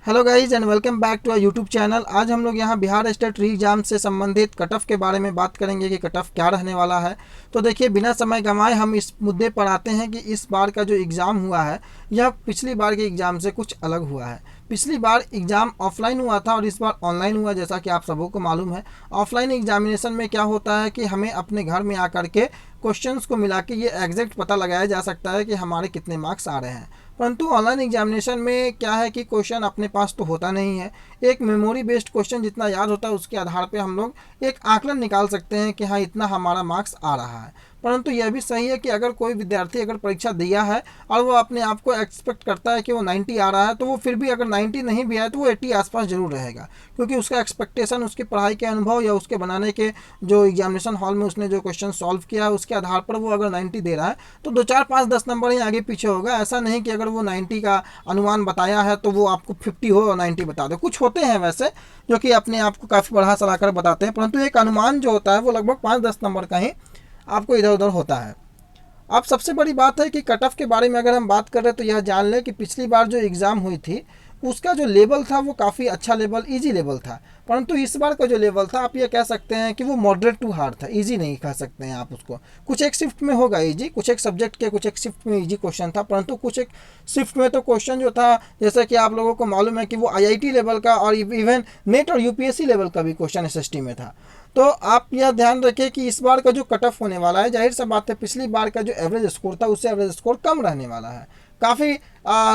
Hello guys and welcome back to our YouTube channel. आज हम लोग यहाँ बिहार स्टेट री एग्जाम से संबंधित कट ऑफ के बारे में बात करेंगे कि कट ऑफ क्या रहने वाला है। तो देखिए, बिना समय गंवाए हम इस मुद्दे पर आते हैं कि इस बार का जो एग्ज़ाम हुआ है यह पिछली बार के एग्ज़ाम से कुछ अलग हुआ है। पिछली बार एग्ज़ाम ऑफलाइन हुआ था और इस बार ऑनलाइन हुआ, जैसा कि आप सबों को मालूम है। ऑफलाइन एग्जामिनेशन में क्या होता है कि हमें अपने घर में आकर के क्वेश्चंस को मिला के ये एग्जैक्ट पता लगाया जा सकता है कि हमारे कितने मार्क्स आ रहे हैं। परंतु ऑनलाइन एग्जामिनेशन में क्या है कि क्वेश्चन अपने पास तो होता नहीं है। एक मेमोरी बेस्ड क्वेश्चन जितना याद होता है उसके आधार पे हम लोग एक आकलन निकाल सकते हैं कि हाँ, इतना हमारा मार्क्स आ रहा है। परंतु यह भी सही है कि अगर कोई विद्यार्थी अगर परीक्षा दिया है और वो अपने आप को एक्सपेक्ट करता है कि वो 90 आ रहा है, तो वो फिर भी अगर 90 नहीं भी आए तो वो 80 आसपास जरूर रहेगा, क्योंकि उसका एक्सपेक्टेशन उसकी पढ़ाई के अनुभव या उसके बनाने के जो एग्जामिनेशन हॉल में उसने जो क्वेश्चन सॉल्व किया है उसके आधार पर वो अगर 90 दे रहा है तो 2 4 5 10 नंबर ही आगे पीछे होगा। ऐसा नहीं कि अगर वो 90 का अनुमान बताया है तो वो आपको 50 हो और 90 बता दे। कुछ होते हैं वैसे जो कि अपने आप को काफ़ी बढ़ा चढ़ा कर बताते हैं, परंतु एक अनुमान जो होता है वो लगभग 5-10 नंबर का ही आपको इधर उधर होता है। अब सबसे बड़ी बात है कि कट ऑफ के बारे में अगर हम बात कर रहे हैं तो यह जान लें कि पिछली बार जो एग्ज़ाम हुई थी उसका जो लेवल था वो काफ़ी अच्छा लेवल, इजी लेवल था। परंतु इस बार का जो लेवल था आप ये कह सकते हैं कि वो मॉडरेट टू हार्ड था, इजी नहीं कह सकते हैं आप उसको। कुछ एक शिफ्ट में होगा इजी, कुछ एक सब्जेक्ट के कुछ एक शिफ्ट में इजी क्वेश्चन था, परंतु कुछ एक शिफ्ट में तो क्वेश्चन जो था, जैसे कि आप लोगों को मालूम है कि वो आईआईटी लेवल का और इवन नेट और यूपीएससी लेवल का भी क्वेश्चन एसएसटी में था। तो आप यह ध्यान रखें कि इस बार का जो कट ऑफ होने वाला है, जाहिर सा बात है पिछली बार का जो एवरेज स्कोर था उससे एवरेज स्कोर कम रहने वाला है। काफ़ी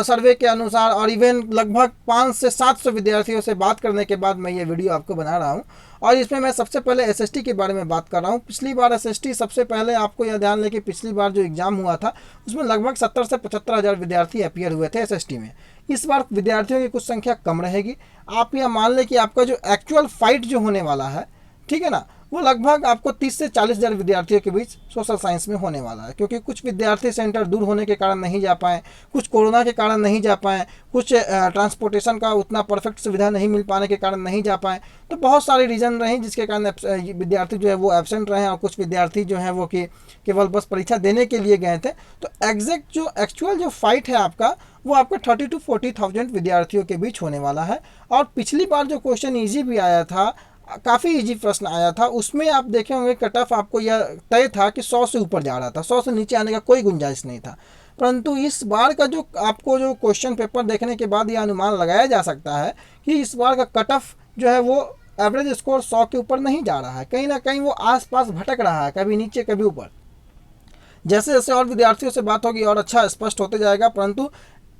सर्वे के अनुसार और इवन लगभग 500 से 700 विद्यार्थियों से बात करने के बाद मैं ये वीडियो आपको बना रहा हूँ। और इसमें मैं सबसे पहले एसएसटी के बारे में बात कर रहा हूँ। पिछली बार एसएसटी, सबसे पहले आपको यह ध्यान लें कि पिछली बार जो एग्ज़ाम हुआ था उसमें लगभग 70 से 75 हज़ार विद्यार्थी अपीयर हुए थे एसएसटी में। इस बार विद्यार्थियों की कुछ संख्या कम रहेगी। आप यह मान लें कि आपका जो एक्चुअल फाइट जो होने वाला है, ठीक है ना, वो लगभग आपको 30 से 40 हज़ार विद्यार्थियों के बीच सोशल साइंस में होने वाला है, क्योंकि कुछ विद्यार्थी सेंटर दूर होने के कारण नहीं जा पाए, कुछ कोरोना के कारण नहीं जा पाए, कुछ ट्रांसपोर्टेशन का उतना परफेक्ट सुविधा नहीं मिल पाने के कारण नहीं जा पाए। तो बहुत सारे रीज़न रहे जिसके कारण विद्यार्थी जो है वो एब्सेंट रहे और कुछ विद्यार्थी जो है वो कि केवल बस परीक्षा देने के लिए गए थे। तो एग्जैक्ट जो एक्चुअल जो फाइट है आपका वो आपका 30 to 40,000 विद्यार्थियों के बीच होने वाला है। और पिछली बार जो क्वेश्चन ईजी भी आया था, काफ़ी इजी प्रश्न आया था, उसमें आप देखे होंगे कट ऑफ आपको यह तय था कि 100 से ऊपर जा रहा था, 100 से नीचे आने का कोई गुंजाइश नहीं था। परंतु इस बार का जो आपको जो क्वेश्चन पेपर देखने के बाद यह अनुमान लगाया जा सकता है कि इस बार का कट ऑफ जो है वो एवरेज स्कोर 100 के ऊपर नहीं जा रहा है, कहीं ना कहीं वो आसपास भटक रहा है, कभी नीचे कभी ऊपर। जैसे जैसे और विद्यार्थियों से बात होगी और अच्छा स्पष्ट होते जाएगा। परंतु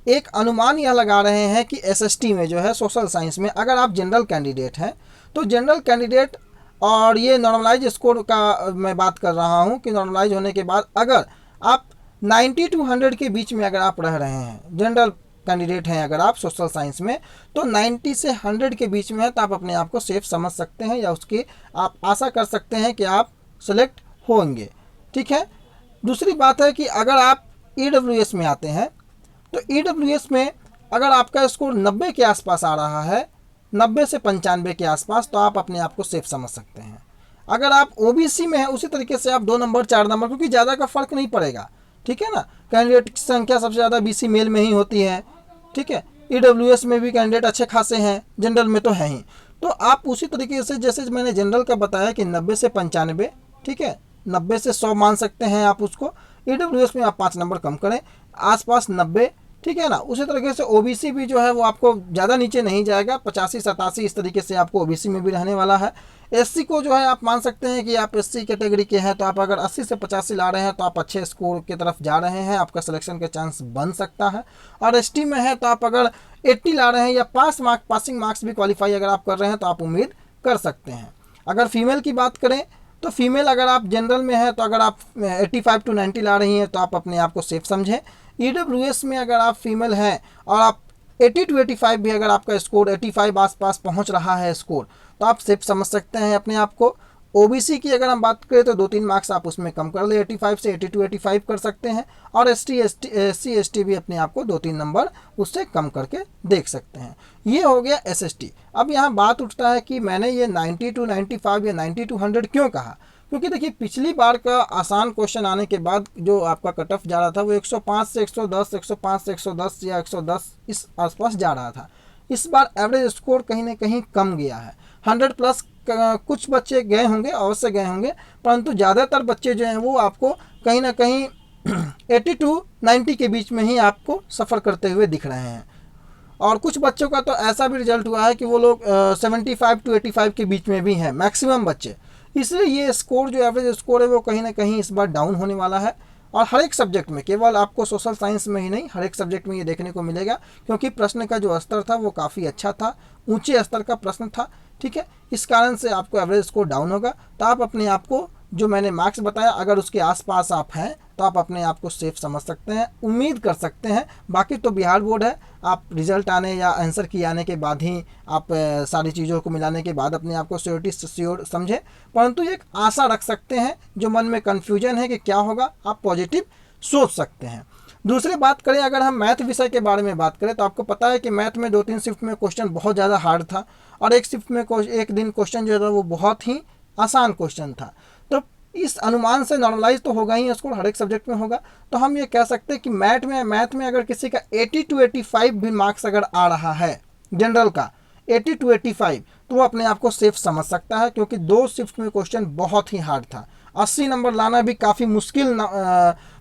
एक अनुमान यह लगा रहे हैं कि एसएसटी में जो है सोशल साइंस में अगर आप जनरल कैंडिडेट हैं तो जनरल कैंडिडेट, और ये नॉर्मलाइज स्कोर का मैं बात कर रहा हूँ कि नॉर्मलाइज होने के बाद अगर आप 90 to 100 के बीच में अगर आप रह रहे हैं, जनरल कैंडिडेट हैं अगर आप सोशल साइंस में, तो 90 से 100 के बीच में है तो आप अपने आप को सेफ समझ सकते हैं या उसकी आप आशा कर सकते हैं कि आप सेलेक्ट होंगे, ठीक है। दूसरी बात है कि अगर आप ईडब्ल्यूएस में आते हैं तो ईडब्ल्यूएस में अगर आपका स्कोर 90 के आसपास आ रहा है, 90 से 95 के आसपास, तो आप अपने आप को सेफ समझ सकते हैं। अगर आप ओबीसी में हैं उसी तरीके से आप 2 नंबर 4 नंबर, क्योंकि ज़्यादा का फर्क नहीं पड़ेगा, ठीक है ना। कैंडिडेट की संख्या सबसे ज़्यादा बीसी मेल में ही होती है, ठीक है। ईडब्ल्यूएस में भी कैंडिडेट अच्छे खासे हैं, जनरल में तो हैं ही। तो आप उसी तरीके से, जैसे मैंने जनरल का बताया कि 90 से 95, ठीक है, 90 से 100 मान सकते हैं आप उसको। ईडब्ल्यूएस में आप 5 नंबर कम करें, आसपास 90, ठीक है ना। उसी तरीके से ओबीसी भी जो है वो आपको ज़्यादा नीचे नहीं जाएगा, 85-87 इस तरीके से आपको ओबीसी में भी रहने वाला है। एससी को जो है आप मान सकते हैं कि आप एससी कैटेगरी के हैं तो आप अगर 80 से 85 ला रहे हैं तो आप अच्छे स्कोर की तरफ जा रहे हैं, आपका सिलेक्शन के चांस बन सकता है। और एसटी में है तो आप अगर 80 ला रहे हैं या पासिंग मार्क्स भी क्वालिफाई अगर आप कर रहे हैं तो आप उम्मीद कर सकते हैं। अगर फीमेल की बात करें तो फीमेल अगर आप जनरल में है तो अगर आप 85 to 90 ला रही हैं तो आप अपने आप को सेफ समझें। ईडब्ल्यूएस में अगर आप फीमेल हैं और आप 80 to 85 भी अगर आपका स्कोर 85 आसपास पहुंच रहा है स्कोर, तो आप सेफ समझ सकते हैं अपने आप को। ओबीसी की अगर हम बात करें तो 2-3 मार्क्स आप उसमें कम कर ले, 85 से 80 to 85 कर सकते हैं। और एससी एसटी भी अपने आप को 2-3 नंबर उससे कम करके देख सकते हैं। ये हो गया एसएसटी। अब यहाँ बात उठता है कि मैंने ये 90 to 95 या 90 to 100 क्यों कहा, क्योंकि देखिए पिछली बार का आसान क्वेश्चन आने के बाद जो आपका कट ऑफ जा रहा था वो 105 से 110, 105 से 110 या 110 इस आसपास जा रहा था। इस बार एवरेज स्कोर कहीं ना कहीं कम गया है। 100 प्लस कुछ बच्चे गए होंगे, अवश्य गए होंगे, परंतु ज़्यादातर बच्चे जो हैं वो आपको कहीं ना कहीं 80 टू 90 के बीच में ही आपको सफ़र करते हुए दिख रहे हैं। और कुछ बच्चों का तो ऐसा भी रिजल्ट हुआ है कि वो लोग 75 टू 85 के बीच में भी हैं मैक्सिमम बच्चे। इसलिए ये स्कोर जो एवरेज स्कोर है वो कहीं ना कहीं इस बार डाउन होने वाला है। और हर एक सब्जेक्ट में, केवल आपको सोशल साइंस में ही नहीं, हर एक सब्जेक्ट में ये देखने को मिलेगा, क्योंकि प्रश्न का जो स्तर था वो काफ़ी अच्छा था, ऊंचे स्तर का प्रश्न था। ठीक है, इस कारण से आपको एवरेज स्कोर डाउन होगा। तो आप अपने आप को, जो मैंने मार्क्स बताया, अगर उसके आसपास आप हैं तो आप अपने आप को सेफ समझ सकते हैं, उम्मीद कर सकते हैं। बाकी तो बिहार बोर्ड है, आप रिजल्ट आने या आंसर की आने के बाद ही आप सारी चीज़ों को मिलाने के बाद अपने आप को श्योर समझें, परंतु एक आशा रख सकते हैं। जो मन में कन्फ्यूजन है कि क्या होगा, आप पॉजिटिव सोच सकते हैं। दूसरी बात करें, अगर हम मैथ विषय के बारे में बात करें तो आपको पता है कि मैथ में 2-3 शिफ्ट में क्वेश्चन बहुत ज़्यादा हार्ड था, और एक शिफ्ट में एक दिन क्वेश्चन जो था वो बहुत ही आसान क्वेश्चन था। तो इस अनुमान से नॉर्मलाइज तो होगा ही स्कोर, हर एक सब्जेक्ट में होगा। तो हम ये कह सकते हैं कि मैथ में अगर किसी का 80 टू 85 भी मार्क्स अगर आ रहा है, जनरल का 80 टू 85, तो वो अपने आप को सेफ समझ सकता है, क्योंकि 2 शिफ्ट में क्वेश्चन बहुत ही हार्ड था। 80 नंबर लाना भी काफ़ी मुश्किल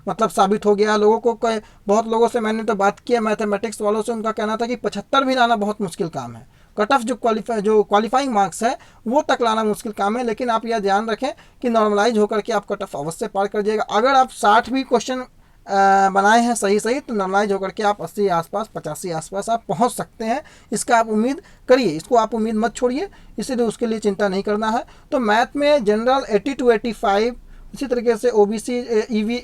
मतलब साबित हो गया लोगों को। बहुत लोगों से मैंने तो बात किया मैथमेटिक्स वालों से, उनका कहना था कि 75 भी लाना बहुत मुश्किल काम है। कट ऑफ जो क्वालिफाइंग मार्क्स है वो तक लाना मुश्किल काम है। लेकिन आप यह ध्यान रखें कि नॉर्मलाइज होकर के आप कट ऑफ अवश्य पार कर जाएगा। अगर आप 60 भी क्वेश्चन बनाए हैं सही तो नॉर्मलाइज होकर के आप 80 आसपास, 85 आसपास आप पहुंच सकते हैं। इसका आप उम्मीद करिए, इसको आप उम्मीद मत छोड़िए, इसीलिए उसके लिए चिंता नहीं करना है। तो मैथ में जनरल 80 टू 85, इसी तरीके से ओबीसी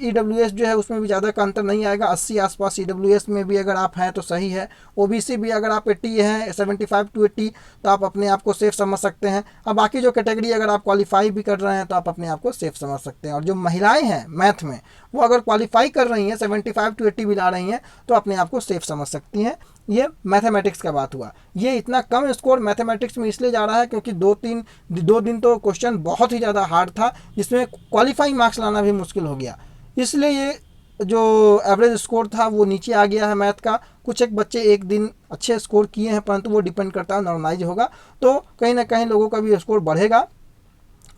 ईडब्ल्यूएस जो है उसमें भी ज़्यादा का अंतर नहीं आएगा। 80 आसपास ईडब्ल्यूएस में भी अगर आप हैं तो सही है। ओबीसी भी अगर आप 80 हैं, 75 टू 80, तो आप अपने आप को सेफ समझ सकते हैं। अब बाकी जो कैटेगरी अगर आप क्वालिफाई भी कर रहे हैं तो आप अपने आप को सेफ समझ सकते हैं। और जो महिलाएं हैं मैथ में, वो अगर क्वालिफाई कर रही हैं, 75 टू 80 भी ला रही हैं, तो अपने आप को सेफ समझ सकती हैं। ये मैथमेटिक्स का बात हुआ। ये इतना कम स्कोर मैथमेटिक्स में इसलिए जा रहा है क्योंकि 2 दिन तो क्वेश्चन बहुत ही ज़्यादा हार्ड था, जिसमें क्वालिफाइंग मार्क्स लाना भी मुश्किल हो गया। इसलिए ये जो एवरेज स्कोर था वो नीचे आ गया है मैथ का। कुछ एक बच्चे एक दिन अच्छे स्कोर किए हैं, परंतु वो डिपेंड करता है, नॉर्मलाइज होगा तो कहीं ना कहीं लोगों का भी स्कोर बढ़ेगा,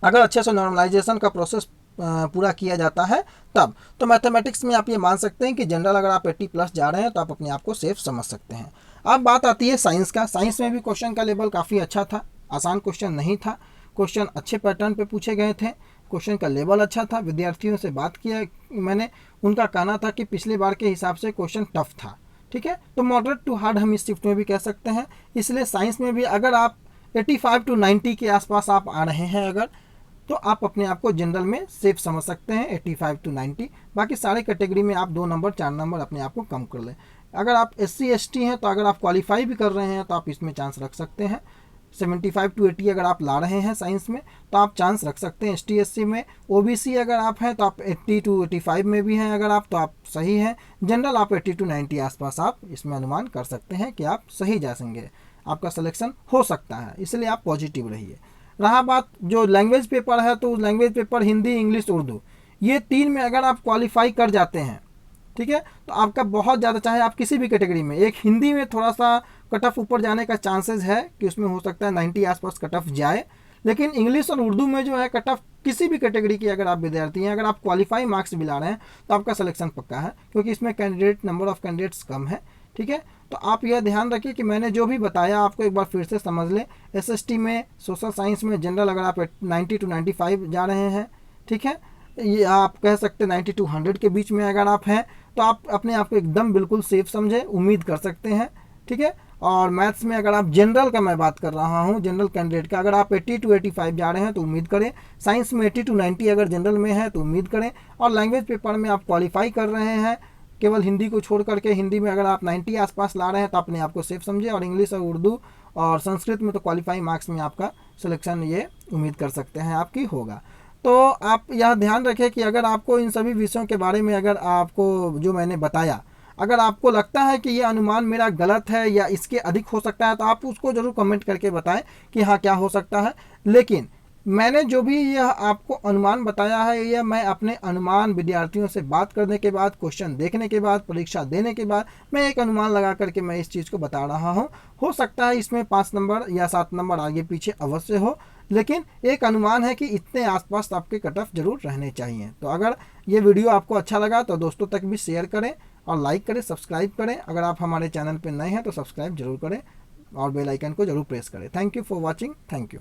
अगर अच्छे से नॉर्मलाइजेशन का प्रोसेस पूरा किया जाता है तब। तो मैथमेटिक्स में आप ये मान सकते हैं कि जनरल अगर आप 80 प्लस जा रहे हैं तो आप अपने आप को सेफ समझ सकते हैं। अब बात आती है साइंस का। साइंस में भी क्वेश्चन का लेवल काफ़ी अच्छा था, आसान क्वेश्चन नहीं था, क्वेश्चन अच्छे पैटर्न पे पूछे गए थे, क्वेश्चन का लेवल अच्छा था। विद्यार्थियों से बात किया मैंने, उनका कहना था कि पिछले बार के हिसाब से क्वेश्चन टफ था। ठीक है, तो मॉडरेट टू हार्ड हम इस शिफ्ट में भी कह सकते हैं। इसलिए साइंस में भी अगर आप 85 टू 90 के आसपास आप आ रहे हैं अगर, तो आप अपने आप को जनरल में सेफ समझ सकते हैं 85 टू 90। बाकी सारे कैटेगरी में आप 2 नंबर 4 नंबर अपने आप को कम कर लें। अगर आप SC ST हैं तो अगर आप क्वालिफाई भी कर रहे हैं तो आप इसमें चांस रख सकते हैं। 75 टू 80 अगर आप ला रहे हैं साइंस में तो आप चांस रख सकते हैं ST SC में। OBC अगर आप हैं तो आप 80 टू 85 में भी हैं अगर आप, तो आप सही हैं। जनरल आप 80 टू 90 आसपास आप इसमें अनुमान कर सकते हैं कि आप सही जा सकेंगे, आपका सिलेक्शन हो सकता है, इसलिए आप पॉजिटिव रहिए। रहा बात जो लैंग्वेज पेपर है, तो language paper Hindi, English, Urdu, ये 3 में अगर आप क्वालिफाई कर जाते हैं, ठीक है, तो आपका बहुत ज़्यादा, चाहे आप किसी भी कैटेगरी में, एक हिंदी में थोड़ा सा कट ऑफ ऊपर जाने का चांसेस है कि उसमें हो सकता है 90 आसपास कट ऑफ जाए, लेकिन इंग्लिश और उर्दू में जो है कट ऑफ किसी भी कैटेगरी की अगर आप विद्यार्थी हैं, अगर आप क्वालिफाई मार्क्स भी ला रहे हैं तो आपका सिलेक्शन पक्का है, क्योंकि इसमें नंबर ऑफ कैंडिडेट्स कम है। ठीक है, तो आप यह ध्यान रखिए कि मैंने जो भी बताया आपको एक बार फिर से समझ लें। SST में, सोशल साइंस में, जनरल अगर आप 90 टू 95 जा रहे हैं, ठीक है, ये आप कह सकते हैं 90 टू 100 के बीच में अगर आप हैं, तो आप अपने आप को एकदम बिल्कुल सेफ समझें, उम्मीद कर सकते हैं। ठीक है, और मैथ्स में अगर आप जनरल का मैं बात कर रहा हूँ, जनरल कैंडिडेट का, अगर आप 80 टू 85 जा रहे हैं तो उम्मीद करें। साइंस में 80 टू 90 अगर जनरल में है तो उम्मीद करें। और लैंग्वेज पेपर में आप क्वालिफाई कर रहे हैं, केवल हिंदी को छोड़ करके, हिंदी में अगर आप 90 आसपास ला रहे हैं तो अपने आप को सेफ समझे। और इंग्लिश और उर्दू और संस्कृत में तो क्वालिफाई मार्क्स में आपका सिलेक्शन ये उम्मीद कर सकते हैं आपकी होगा। तो आप यह ध्यान रखें कि अगर आपको इन सभी विषयों के बारे में, अगर आपको जो मैंने बताया, अगर आपको लगता है कि ये अनुमान मेरा गलत है या इसके अधिक हो सकता है, तो आप उसको ज़रूर कमेंट करके बताएं कि हाँ क्या हो सकता है। लेकिन मैंने जो भी यह आपको अनुमान बताया है, यह मैं अपने अनुमान विद्यार्थियों से बात करने के बाद, क्वेश्चन देखने के बाद, परीक्षा देने के बाद मैं एक अनुमान लगा करके मैं इस चीज़ को बता रहा हूँ। हो सकता है इसमें 5 नंबर या 7 नंबर आगे पीछे अवश्य हो, लेकिन एक अनुमान है कि इतने आसपास आपके कट ऑफ जरूर रहने चाहिए। तो अगर ये वीडियो आपको अच्छा लगा तो दोस्तों तक भी शेयर करें और लाइक करें, सब्सक्राइब करें। अगर आप हमारे चैनल पर नए हैं तो सब्सक्राइब जरूर करें और बेल आइकन को जरूर प्रेस करें। Thank you for watching. Thank you.